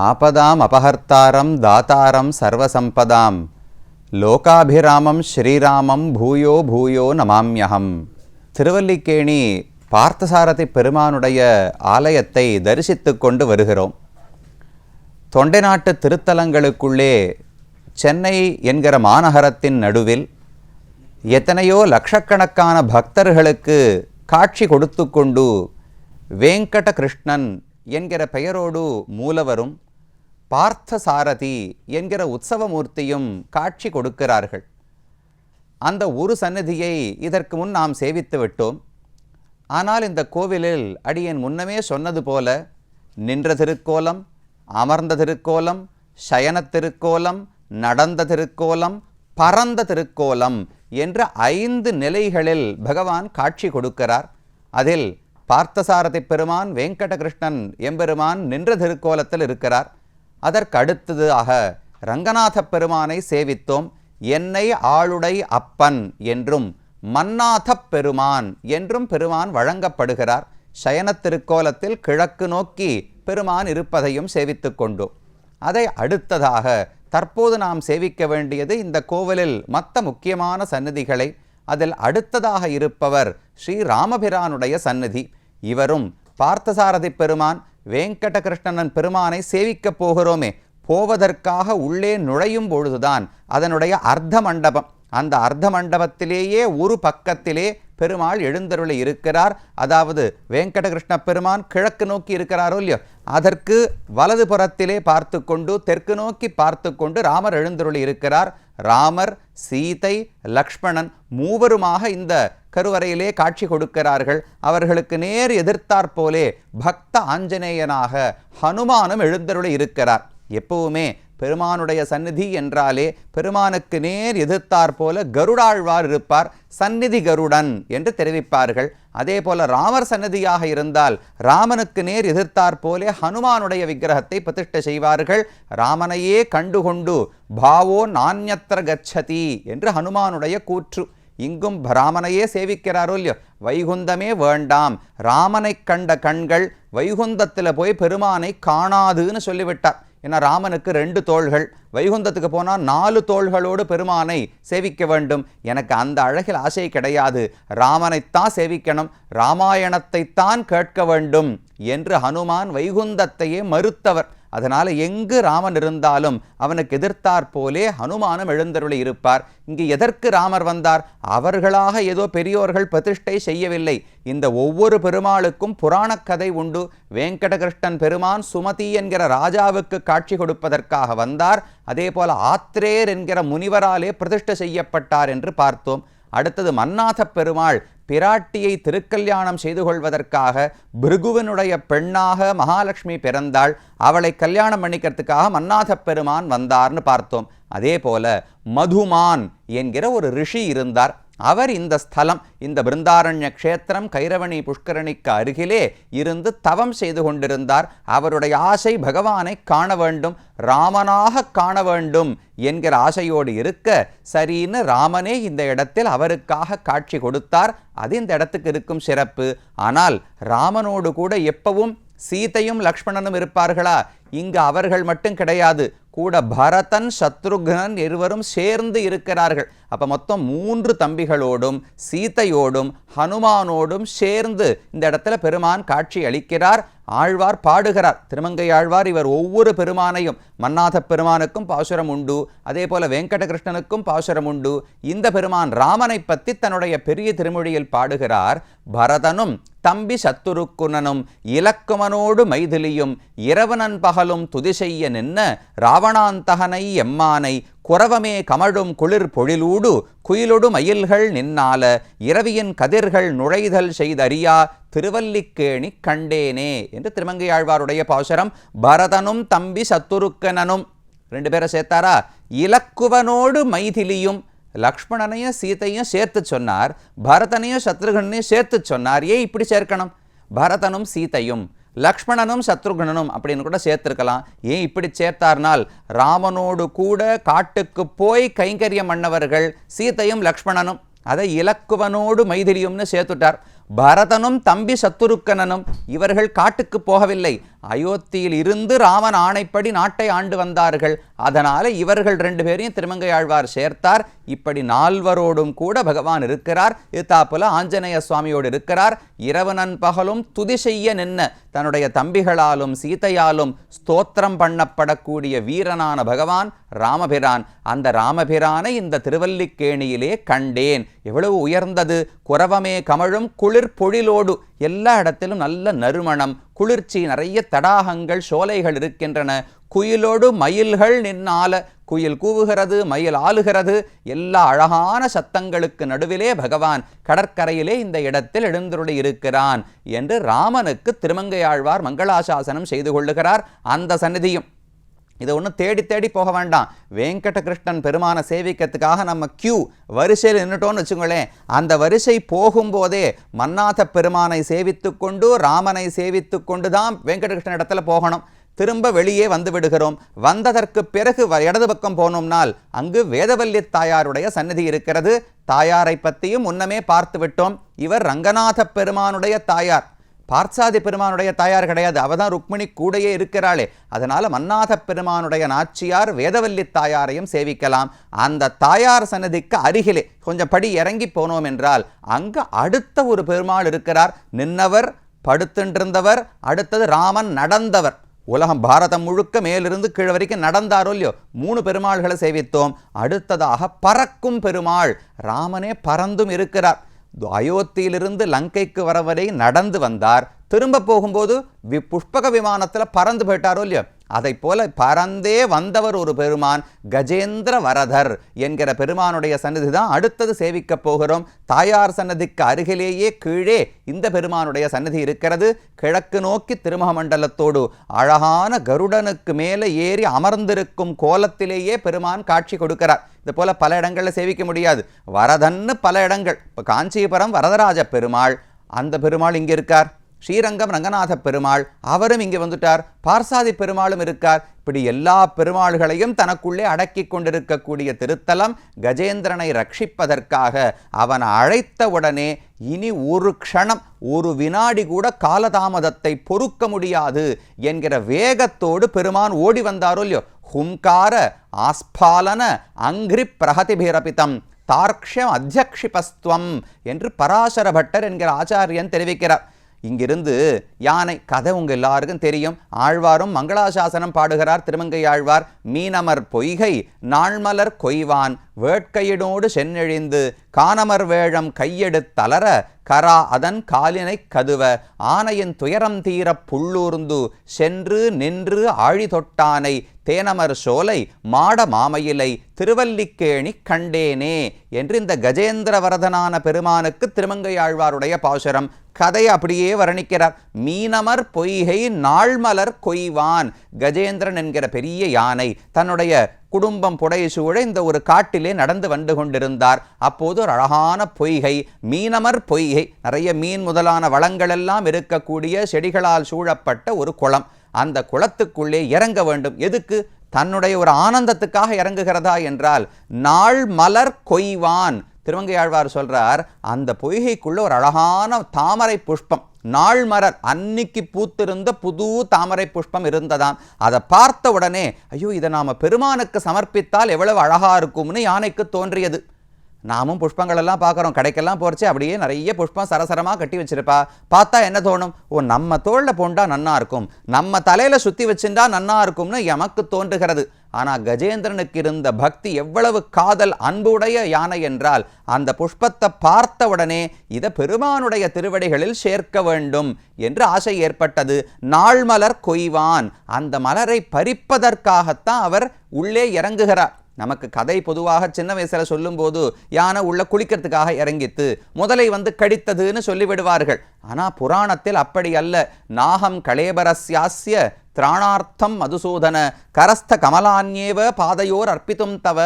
ஆபதாம் அபஹர்த்தாரம் தாத்தாரம் சர்வசம்பதாம் லோகாபிராமம் ஸ்ரீராமம் பூயோ பூயோ நமாம்யகம். திருவல்லிக்கேணி பார்த்தசாரதி பெருமானுடைய ஆலயத்தை தரிசித்து கொண்டு வருகிறோம். தொண்டை நாட்டு திருத்தலங்களுக்குள்ளே சென்னை என்கிற மாநகரத்தின் நடுவில் எத்தனையோ லட்சக்கணக்கான பக்தர்களுக்கு காட்சி கொடுத்து கொண்டு வேங்கட கிருஷ்ணன் என்கிற பெயரோடு மூலவரும் பார்த்தசாரதி என்கிற உற்சவமூர்த்தியும் காட்சி கொடுக்கிறார்கள். அந்த ஒரு சந்நிதியை இதற்கு முன் நாம் சேவித்து விட்டோம். ஆனால் இந்த கோவிலில் அடியேன் முன்னமே சொன்னது போல நின்ற திருக்கோலம், அமர்ந்த திருக்கோலம், சயன திருக்கோலம், நடந்த திருக்கோலம், பரந்த திருக்கோலம் என்ற 5 நிலைகளில் பகவான் காட்சி கொடுக்கிறார். அதில் பார்த்தசாரதி பெருமான் வேங்கட கிருஷ்ணன் எம்பெருமான் நின்ற திருக்கோலத்தில் இருக்கிறார். அதற்கு அடுத்ததாக ரங்கநாத பெருமானை சேவித்தோம். என்னை ஆளுடை அப்பன் என்றும் மன்னாத பெருமான் என்றும் பெருமான் வழங்கப்படுகிறார். சயன திருக்கோலத்தில் கிழக்கு நோக்கி பெருமான் இருப்பதையும் சேவித்து கொண்டோம். அதை அடுத்ததாக தற்போது நாம் சேவிக்க வேண்டியது இந்த கோவிலில் மற்ற முக்கியமான சந்நிதிகளை. அதில் அடுத்ததாக இருப்பவர் ஸ்ரீ ராமபிரானுடைய சந்நிதி. இவரும் பார்த்தசாரதி பெருமான் வேங்கட கிருஷ்ணன் பெருமானை சேவிக்கப் போகிறோமே, போவதற்காக உள்ளே நுழையும் பொழுதுதான் அதனுடைய அர்த்த மண்டபம். அந்த அர்த்த மண்டபத்திலேயே ஒரு பக்கத்திலே பெருமாள் எழுந்தருளி இருக்கிறார். அதாவது வேங்கட கிருஷ்ண பெருமான் கிழக்கு நோக்கி இருக்கிறாரோ இல்லையோ, அதற்கு வலது புறத்திலே பார்த்து கொண்டு தெற்கு நோக்கி பார்த்து கொண்டு ராமர் எழுந்தருளி இருக்கிறார். ராமர், சீதை, லக்ஷ்மணன் மூவருமாக இந்த கருவறையிலே காட்சி கொடுக்கிறார்கள். அவர்களுக்கு நேர் எதிர்த்தாற்போலே பக்த ஆஞ்சநேயனாக ஹனுமானும் எழுந்தருளி இருக்கிறார். எப்பவுமே பெருமானுடைய சந்நிதி என்றாலே பெருமானுக்கு நேர் எதிர்த்தார் போல கருடாழ்வார் இருப்பார், சந்நிதி கருடன் என்று தெரிவிப்பார்கள். அதே போல ராமர் சந்நிதியாக இருந்தால் ராமனுக்கு நேர் எதிர்த்தார் போலே ஹனுமானுடைய விக்கிரகத்தை பிரதிஷ்டை செய்வார்கள். ராமனையே கண்டுகொண்டு பாவோ நான்யத்ர கச்சதி என்று ஹனுமானுடைய கூற்று. இங்கும் ராமனையே சேவிக்கிறாரோ இல்லையோ, வைகுந்தமே வேண்டாம், ராமனை கண்ட கண்கள் வைகுந்தத்தில் போய் பெருமானை காணாதுன்னு சொல்லிவிட்டார். ஏன்னா ராமனுக்கு 2 தோள்கள், வைகுந்தத்துக்கு போனால் 4 தோள்களோடு பெருமானை சேவிக்க வேண்டும். எனக்கு அந்த அழகில் ஆசை கிடையாது, ராமனைத்தான் சேவிக்கணும், ராமாயணத்தைத்தான் கேட்க வேண்டும் என்று ஹனுமான் வைகுந்தத்தையே மறுத்தவர். அதனால் எங்கு ராமன் இருந்தாலும் அவனுக்கு எதிர்த்தாற் போலே ஹனுமானும் எழுந்தருளி இருப்பார். இங்கு எதற்கு ராமர் வந்தார்? அவர்களாக ஏதோ பெரியோர்கள் பிரதிஷ்டை செய்யவில்லை. இந்த ஒவ்வொரு பெருமாளுக்கும் புராணக் கதை உண்டு. வேங்கட கிருஷ்ணன் பெருமான் சுமதி என்கிற ராஜாவுக்கு காட்சி கொடுப்பதற்காக வந்தார். அதே போல ஆத்ரேயர் என்கிற முனிவராலே பிரதிஷ்டை செய்யப்பட்டார் என்று பார்த்தோம். அடுத்தது மன்னாத பெருமாள் பிராட்டியை திருக்கல்யாணம் செய்து கொள்வதற்காக பிருகுவனுடைய பெண்ணாக மகாலட்சுமி பிறந்தாள். அவளை கல்யாணம் பண்ணிக்கிறதுக்காக மன்னாத பெருமான் வந்தார்னு பார்த்தோம். அதே போல மதுமான் என்கிற ஒரு ரிஷி இருந்தார். அவர் இந்த ஸ்தலம், இந்த பிருந்தாரண்ய க்ஷேத்திரம் கைரவணி புஷ்கரணிக்கு அருகிலே இருந்து தவம் செய்து கொண்டிருந்தார். அவருடைய ஆசை பகவானை காண வேண்டும், ராமனாக காண வேண்டும் என்கிற ஆசையோடு இருக்க சரின்னு ராமனே இந்த இடத்தில் அவருக்காக காட்சி கொடுத்தார். அது இந்த இடத்துக்கு இருக்கும் சிறப்பு. ஆனால் ராமனோடு கூட எப்பவும் சீதையும் லக்ஷ்மணனும் இருப்பார்களா? இங்கு அவர்கள் மட்டும் கிடையாது, கூட பரதன் சத்ருக்னன் இருவரும் சேர்ந்து இருக்கிறார்கள். அப்ப மொத்தம் 3 தம்பிகளோடும் சீதையோடும் ஹனுமானோடும் சேர்ந்து இந்த இடத்துல பெருமான் காட்சி அளிக்கிறார். ஆழ்வார் பாடுகிறார், திருமங்கை ஆழ்வார் இவர் ஒவ்வொரு பெருமானையும், மன்னாத பெருமானுக்கும் பாசுரம் உண்டு, அதே போல வேங்கட கிருஷ்ணனுக்கும் பாசுரம் உண்டு. இந்த பெருமான் ராமனை பற்றி தன்னுடைய பெரிய திருமொழியில் பாடுகிறார். பரதனும் தம்பி சத்துருக்குனனும் இலக்குமனோடு மைதிலியும் இரவனன் பகலும் துதி செய்ய நின்ன ராவணாந்தகனை எம்மானை குரவமே கமழும் குளிர் பொழிலூடு குயிலொடு மயில்கள் நின்னால இரவியின் கதிர்கள் நுழைதல் செய்தறியா திருவல்லிக்கேணி கண்டேனே என்று திருமங்கை ஆழ்வாருடைய பாசுரம். பரதனும் தம்பி சத்துருக்கனனும் 2 பேரை சேர்த்தாரா? இலக்குவனோடு மைதிலியும், லக்ஷ்மணனையும் சீதையும் சேர்த்து சொன்னார், பரதனையும் சத்ருகனையும் சேர்த்து சொன்னார். ஏன் இப்படி சேர்க்கணும்? பரதனும் சீதையும் லக்ஷ்மணனும் சத்ருகனனும் அப்படின்னு கூட சேர்த்திருக்கலாம். ஏன் இப்படி சேர்த்தார்னால், ராமனோடு கூட காட்டுக்கு போய் கைங்கரியம் பண்ணவர்கள் சீதையும் லக்ஷ்மணனும். அதை இலக்குவனோடு மைதிலியும்னு சேர்த்துட்டார். பரதனும் தம்பி சத்துருக்கனனும் இவர்கள் காட்டுக்கு போகவில்லை, அயோத்தியில் இருந்து ராமன் ஆணைப்படி நாட்டை ஆண்டு வந்தார்கள். அதனால இவர்கள் 2 பேரையும் திருமங்கையாழ்வார் சேர்த்தார். இப்படி 4வரோடும் கூட பகவான் இருக்கிறார். இதுதாப்புல ஆஞ்சநேய சுவாமியோடு இருக்கிறார். இரவு நண்பகலும் துதி செய்ய நின்ன தன்னுடைய தம்பிகளாலும் சீதையாலும் ஸ்தோத்திரம் பண்ணப்படக்கூடிய வீரனான பகவான் ராமபிரான். அந்த ராமபிரானை இந்த திருவல்லிக்கேணியிலே கண்டேன். எவ்வளவு உயர்ந்தது! குரவமே கமழும் குளிர் பொழிலோடு, எல்லா இடத்திலும் நல்ல நறுமணம், குளிர்ச்சி, நிறைய தடாகங்கள், சோலைகள் இருக்கின்றன. குயிலோடு மயில்கள் நின்னால, குயில் கூவுகிறது, மயில் ஆளுகிறது. எல்லா அழகான சத்தங்களுக்கு நடுவிலே பகவான் கடற்கரையிலே இந்த இடத்தில் எழுந்தருளி இருக்கிறான் என்று ராமனுக்கு திருமங்கையாழ்வார் மங்களாசாசனம் செய்து கொள்ளுகிறார். அந்த சந்நிதியும் இதை ஒன்றும் தேடி தேடி போக வேண்டாம். வெங்கடகிருஷ்ணன் பெருமான சேவிக்கிறதுக்காக நம்ம வரிசையில் நின்றுட்டோன்னு வச்சுங்களேன். அந்த வரிசை போகும்போதே மன்னாத பெருமானை சேவித்து கொண்டு ராமனை சேவித்து கொண்டு தான் வெங்கடகிருஷ்ணன் இடத்துல போகணும். திரும்ப வெளியே வந்து விடுகிறோம். வந்ததற்கு பிறகு இடது பக்கம் போனோம்னால் அங்கு வேதவல்லி தாயாருடைய சந்நிதி இருக்கிறது. தாயாரை பற்றியும் முன்னமே பார்த்து விட்டோம். இவர் ரங்கநாத பெருமானுடைய தாயார், பார்த்தாதி பெருமானுடைய தாயார் கிடையாது. அவதான் ருக்மிணி கூடையே இருக்கிறாளே. அதனால மன்னாத பெருமானுடைய நாச்சியார் வேதவல்லி தாயாரையும் சேவிக்கலாம். அந்த தாயார் சன்னதிக்கு அருகிலே கொஞ்சம் படி இறங்கி போனோம் என்றால் அங்கு அடுத்த ஒரு பெருமாள் இருக்கிறார். நின்னவர், படுத்துண்டிருந்தவர், அடுத்தது ராமன் நடந்தவர். உலகம் பாரதம் முழுக்க மேலிருந்து கீழ் வரைக்கும் நடந்தாரோ இல்லையோ 3 பெருமாள்களை சேவித்தோம். அடுத்ததாக பறக்கும் பெருமாள், ராமனே பறந்தும் இருக்கிறார். அயோத்தியிலிருந்து லங்கைக்கு வரவரை நடந்து வந்தார். திரும்ப போகும்போது புஷ்பக விமானத்தில் பறந்து போயிட்டாரோ இல்லையோ, அதை போல பறந்தே வந்தவர் ஒரு பெருமான், கஜேந்திர வரதர் என்கிற பெருமானுடைய சன்னதி தான் அடுத்தது சேவிக்க போகிறோம். தாயார் சன்னதிக்கு அருகிலேயே கீழே இந்த பெருமானுடைய சன்னதி இருக்கிறது. கிழக்கு நோக்கி திருமுக மண்டலத்தோடு அழகான கருடனுக்கு மேலே ஏறி அமர்ந்திருக்கும் கோலத்திலேயே பெருமான் காட்சி கொடுக்கிறார். இது போல பல இடங்களில் சேவிக்க முடியாது. வரதன்னு பல இடங்கள். இப்போ காஞ்சிபுரம் வரதராஜ பெருமாள், அந்த பெருமாள் இங்கே இருக்கார். ஸ்ரீரங்கம் ரங்கநாத பெருமாள், அவரும் இங்கே வந்துட்டார். பார்சாதி பெருமாளும் இருக்கார். இப்படி எல்லா பெருமாள்களையும் தனக்குள்ளே அடக்கி கொண்டிருக்கக்கூடிய திருத்தலம் கஜேந்திரனை ரட்சிப்பதற்காக அவன் அழைத்த உடனே இனி ஒரு க்ஷணம், ஒரு வினாடி கூட காலதாமதத்தை பொறுக்க முடியாது என்கிற வேகத்தோடு பெருமான் ஓடி வந்தாரோ இல்லையோ. ஹுங்கார ஆஸ்பாலன அங்கிரி பிரகதிபிரபிதம் தார்க்ஷ்யம் அத்தியக்ஷிபஸ்துவம் என்று பராசர பட்டர் என்கிற ஆச்சாரியன் தெரிவிக்கிறார். இங்கிருந்து யானை கதை உங்க எல்லாருக்கும் தெரியும். ஆழ்வாரும் மங்களாசாசனம் பாடுகிறார். திருமங்கையாழ்வார் மீனமர் பொய்கை நாள்மலர் கொய்வான் வேட்கையினோடு சென்னெழிந்து கானமர் வேழம் கையெடுத்தலர கரா அதன் காலினை கதுவ ஆனையின் துயரம் தீர புள்ளூர்ந்து சென்று நின்று ஆழி தொட்டானை தேனமர் சோலை மாட மாமையிலை திருவல்லிக்கேணி கண்டேனே என்று இந்த கஜேந்திர வரதனான பெருமானுக்கு திருமங்கையாழ்வாருடைய பாசுரம். கதையை அப்படியே வர்ணிக்கிறார். மீனமர் பொய்கை நாள்மலர் கொய்வான், கஜேந்திரன் என்கிற பெரிய யானை தன்னுடைய குடும்பம் புடைசூழ இந்த ஒரு காட்டிலே நடந்து வந்து கொண்டிருந்தார். அப்போது ஒரு அழகான பொய்கை, மீனமர் பொய்கை, நிறைய மீன் முதலான வளங்கள் எல்லாம் இருக்கக்கூடிய செடிகளால் சூழப்பட்ட ஒரு குளம். அந்த குளத்துக்குள்ளே இறங்க வேண்டும். எதுக்கு? தன்னுடைய ஒரு ஆனந்தத்துக்காக இறங்குகிறதா என்றால் நாள் மலர் கொய்வான். திருமங்கையாழ்வார் சொல்றார், அந்த பொய்கைக்குள்ள ஒரு அழகான தாமரை புஷ்பம், நாள் மலர், அன்னைக்கு பூத்திருந்த புது தாமரை புஷ்பம் இருந்ததாம். அதை பார்த்த உடனே ஐயோ, இதை நாம பெருமானுக்கு சமர்ப்பித்தால் எவ்வளவு அழகா இருக்கும்னு யானைக்கு தோன்றியது. நாமும் புஷ்பங்கள் எல்லாம் பார்க்குறோம். கடைக்கெல்லாம் போறச்சு அப்படியே நிறைய புஷ்பம் சரசரமாக கட்டி வச்சிருப்பா. பார்த்தா என்ன தோணும்? ஓ, நம்ம தோளில் போண்டா நன்னா இருக்கும், நம்ம தலையில சுத்தி வச்சுட்டா நன்னா இருக்கும்னு எமக்கு தோன்றுகிறது. ஆனால் கஜேந்திரனுக்கு இருந்த பக்தி, எவ்வளவு காதல் அன்புடைய யானை என்றால் அந்த புஷ்பத்தை பார்த்த உடனே இதை பெருமானுடைய திருவடிகளில் சேர்க்க வேண்டும் என்று ஆசை ஏற்பட்டது. நாள் மலர் கொய்வான், அந்த மலரை பறிப்பதற்காகத்தான் அவர் உள்ளே இறங்குகிறார். நமக்கு கதை பொதுவாக சின்ன வயசுல சொல்லும் போது யானை உள்ள குளிக்கிறதுக்காக இறங்கித்து முதலை வந்து கடித்ததுன்னு சொல்லிவிடுவார்கள். ஆனா புராணத்தில் அப்படி அல்ல. நாகம் கலேபரஸ்யாஸ்ய திராணார்த்தம் மதுசூதன கரஸ்த கமலான்யேவ பாதையோர் அர்ப்பித்தும் தவ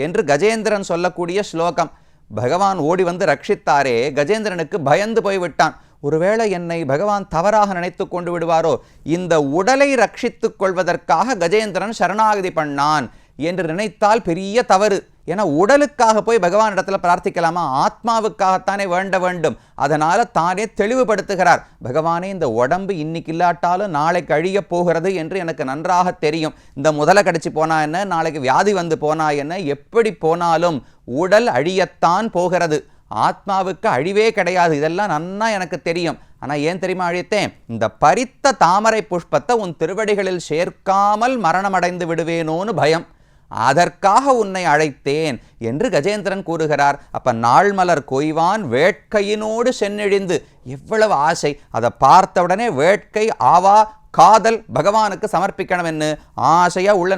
என்று கஜேந்திரன் சொல்லக்கூடிய ஸ்லோகம். பகவான் ஓடி வந்து ரட்சித்தாரே, கஜேந்திரனுக்கு பயந்து போய்விட்டான். ஒருவேளை என்னை பகவான் தவறாக நினைத்து கொண்டு விடுவாரோ, இந்த உடலை ரட்சித்துக் கொள்வதற்காக கஜேந்திரன் சரணாகதி பண்ணான் என்று நினைத்தால் பெரிய தவறு. ஏன்னா உடலுக்காக போய் பகவான் இடத்துல பிரார்த்திக்கலாமா? ஆத்மாவுக்காகத்தானே வேண்ட வேண்டும். அதனால தானே தெளிவுபடுத்துகிறார். பகவானே, இந்த உடம்பு இன்னைக்கு இல்லாட்டாலும் நாளைக்கு அழிய போகிறது என்று எனக்கு நன்றாக தெரியும். இந்த முதலை கடிச்சு போனா என்ன, நாளைக்கு வியாதி வந்து போனா என்ன, எப்படி போனாலும் உடல் அழியத்தான் போகிறது. ஆத்மாவுக்கு அழிவே கிடையாது. இதெல்லாம் நன்னா எனக்கு தெரியும். ஆனால் ஏன் தெரியுமா அழித்தேன்? இந்த பறித்த தாமரை புஷ்பத்தை உன் திருவடிகளில் சேர்க்காமல் மரணமடைந்து விடுவேனோன்னு பயம். அதற்காக உன்னை அழைத்தேன் என்று கஜேந்திரன் கூறுகிறார். அப்ப நாள்மலர் கொய்வான் வேட்கையினோடு சென்னெழிந்து, எவ்வளவு ஆசை! அதை பார்த்தவுடனே வேட்கை, ஆவா, காதல் பகவானுக்கு சமர்ப்பிக்கணும் என்று ஆசையா உள்ள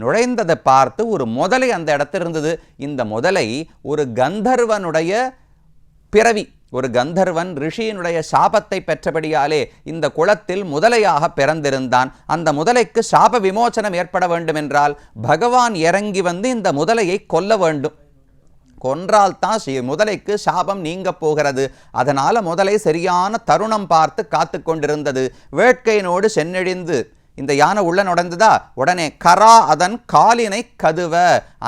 நுழைந்ததை பார்த்து ஒரு முதலை அந்த இடத்துல இருந்தது. இந்த முதலை ஒரு கந்தர்வனுடைய பிறவி, ஒரு கந்தர்வன் ரிஷியினுடைய சாபத்தை பெற்றபடியாலே இந்த குளத்தில் முதலையாக பிறந்திருந்தான். அந்த முதலைக்கு சாப விமோசனம் ஏற்பட வேண்டும் என்றால் பகவான் இறங்கி வந்து இந்த முதலையை கொல்ல வேண்டும். கொன்றால்தான் முதலைக்கு சாபம் நீங்க போகிறது. அதனால முதலை சரியான தருணம் பார்த்து காத்து கொண்டிருந்தது. வேட்கையினோடு சென்னெழிந்து இந்த யானை உள்ள நுழைந்ததா, உடனே கரா அதன் காலினை கதுவ,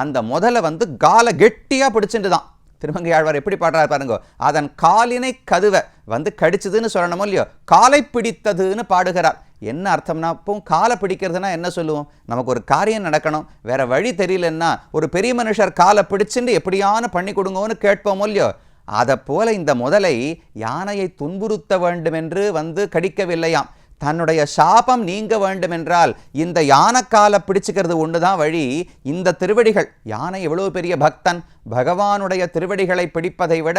அந்த முதலை வந்து காலை கெட்டியா பிடிச்சிட்டுதான். திருமங்கையாழ்வார் எப்படி பாடுறாரு பாருங்க. அதன் காலினை கதுவ வந்து கடிச்சதுன்னு சொல்லணுமோ இல்லையோ, காலை பிடித்ததுன்னு பாடுகிறார். என்ன அர்த்தம்னா, இப்போ காலை பிடிக்கிறதுனா என்ன சொல்லுவோம்? நமக்கு ஒரு காரியம் நடக்கணும், வேற வழி தெரியலன்னா ஒரு பெரிய மனுஷர் காலை பிடிச்சுட்டு எப்படியான பண்ணி கொடுங்கன்னு கேட்போமோ இல்லையோ, அதை போல இந்த முதலை யானையை துன்புறுத்த வேண்டும் என்று வந்து கடிக்கவில்லையாம். தன்னுடைய சாபம் நீங்க வேண்டும் என்றால் இந்த யானைக்காலை பிடிச்சுக்கிறது ஒன்றுதான் வழி. இந்த திருவடிகள், யானை எவ்வளவு பெரிய பக்தன், பகவானுடைய திருவடிகளை பிடிப்பதை விட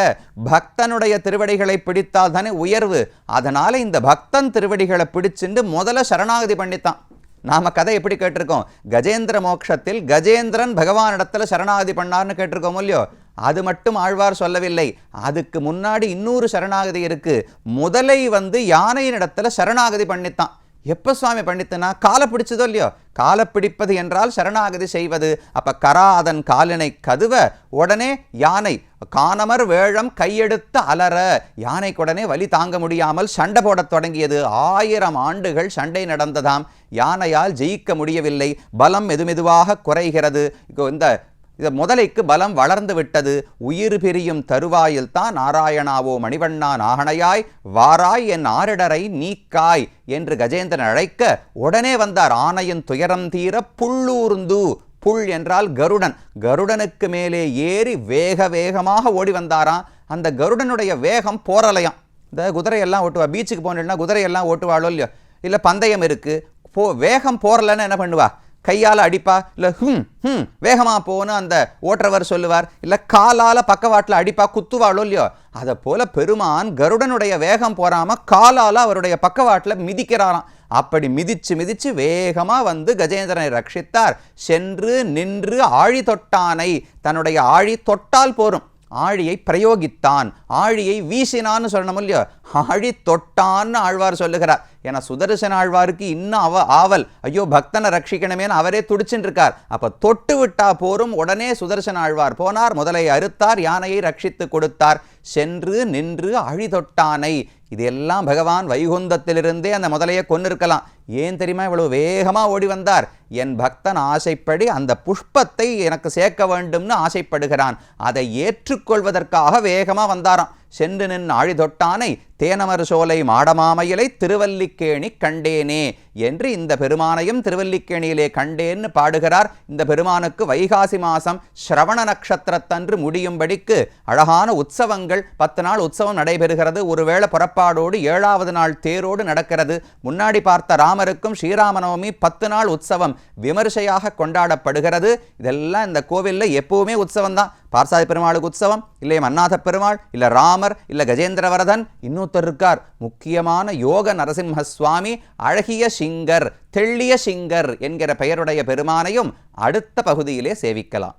பக்தனுடைய திருவடிகளை பிடித்தால் தானே உயர்வு. அதனால இந்த பக்தன் திருவடிகளை பிடிச்சுண்டு முதல்ல சரணாகதி பண்ணித்தான். நாம கதை எப்படி கேட்டிருக்கோம்? கஜேந்திர மோட்சத்தில் கஜேந்திரன் பகவானிடத்துல சரணாகதி பண்ணார்னு கேட்டிருக்கோம் இல்லையோ? அது மட்டும் ஆழ்வார் சொல்லவில்லை. அதுக்கு முன்னாடி இன்னொரு சரணாகதி இருக்கு. முதலை வந்து யானையின் இடத்துல சரணாகதி பண்ணித்தான். எப்ப சுவாமி பண்ணித்தனா? காலை பிடிச்சதோ இல்லையோ? காலை பிடிப்பது என்றால் சரணாகதி செய்வது. அப்ப கரா அதன் காலினை கதுவ, உடனே யானை காணமர் வேழம் கையெடுத்து அலற, யானைக்கு உடனே வலி தாங்க முடியாமல் சண்டை போடத் தொடங்கியது. 1000 ஆண்டுகள் சண்டை நடந்ததாம். யானையால் ஜெயிக்க முடியவில்லை. பலம் மெதுமெதுவாக குறைகிறது. இந்த முதலைக்கு பலம் வளர்ந்து விட்டது. உயிர் பிரியும் தருவாயில் தான் நாராயணாவோ மணிவண்ணா நாகனையாய் வாராய் என் ஆரிடரை நீக்காய் என்று கஜேந்திரன் அழைக்க உடனே வந்தார். ஆனையின் துயரம் தீர புள்ளூர்ந்து, புல் என்றால் கருடன், கருடனுக்கு மேலே ஏறி வேக வேகமாக ஓடி வந்தாராம். அந்த கருடனுடைய வேகம் போரலையாம். இந்த குதிரையெல்லாம் ஓட்டுவா, பீச்சுக்கு போனேன்னா குதிரையெல்லாம் ஓட்டுவாளோ இல்லையோ, இல்லை பந்தயம் இருக்கு, வேகம் போரலன்னு என்ன பண்ணுவா? கையால் அடிப்பா, இல்லை வேகமாக போன்னு அந்த ஓட்டுறவர் சொல்லுவார், இல்லை காலால் பக்கவாட்டில் அடிப்பா, குத்துவாளோ இல்லையோ. அதை போல பெருமான் கருடனுடைய வேகம் போறாம காலால் அவருடைய பக்கவாட்டில் மிதிக்கிறாராம். அப்படி மிதிச்சு மிதிச்சு வேகமாக வந்து கஜேந்திரனை ரட்சித்தார். சென்று நின்று ஆழி தொட்டானை, தன்னுடைய ஆழி தொட்டால் போரும், ஆழியை பிரயோகித்தான், ஆழியை வீசினான்னு சொல்லணும் இல்லையோ, ஆழி தொட்டான்னு ஆழ்வார் சொல்லுகிறார். ஏன்னா சுதர்சன ஆழ்வாருக்கு இன்னும் ஆவல், ஐயோ பக்தனை ரட்சிக்கணுமேன்னு அவரே துடிச்சுட்டு இருக்கார். அப்ப தொட்டு விட்டா போரும். உடனே சுதர்சன ஆழ்வார் போனார், முதலை அறுத்தார், யானையை ரட்சித்து கொடுத்தார். சென்று நின்று ஆழி தொட்டானை, இதெல்லாம் பகவான் வைகுந்தத்திலிருந்தே அந்த முதலையை கொன்னிருக்கலாம். ஏன் தெரியுமா இவ்வளவு வேகமா ஓடி வந்தார்? என் பக்தன் ஆசைப்படி அந்த புஷ்பத்தை எனக்கு சேர்க்க வேண்டும்னு ஆசைப்படுகிறான். அதை ஏற்றுக்கொள்வதற்காக வேகமா வந்தாராம். சென்று நின் ஆழி தொட்டானை தேனமர் சோலை மாடமாமையிலை திருவல்லிக்கேணி கண்டேனே என்று இந்த பெருமானையும் திருவல்லிக்கேணியிலே கண்டேன்னு பாடுகிறார். இந்த பெருமானுக்கு வைகாசி மாசம் ஸ்ரவண நட்சத்திரத்தன்று முடியும்படிக்கு அழகான உற்சவங்கள், 10 நாள் உற்சவம் நடைபெறுகிறது. ஒருவேளை புறப்பாடோடு 7வது நாள் தேரோடு நடக்கிறது. முன்னாடி பார்த்த ராமருக்கும் ஸ்ரீராமநவமி 10 நாள் உற்சவம் விமர்சையாக கொண்டாடப்படுகிறது. இதெல்லாம் இந்த கோவிலில் எப்பவுமே உற்சவம் தான். பார்சாதி பெருமாளுக்கு உற்சவம், இல்லை மன்னாத பெருமாள், இல்லை ராமர், இல்லை கஜேந்திரவரதன், இன்னொருத்தர் இருக்கார் முக்கியமான யோக நரசிம்ம சுவாமி, அழகிய சிங்கர், தெள்ளிய சிங்கர் என்கிற பெயருடைய பெருமானையும் அடுத்த பகுதியிலே சேவிக்கலாம்.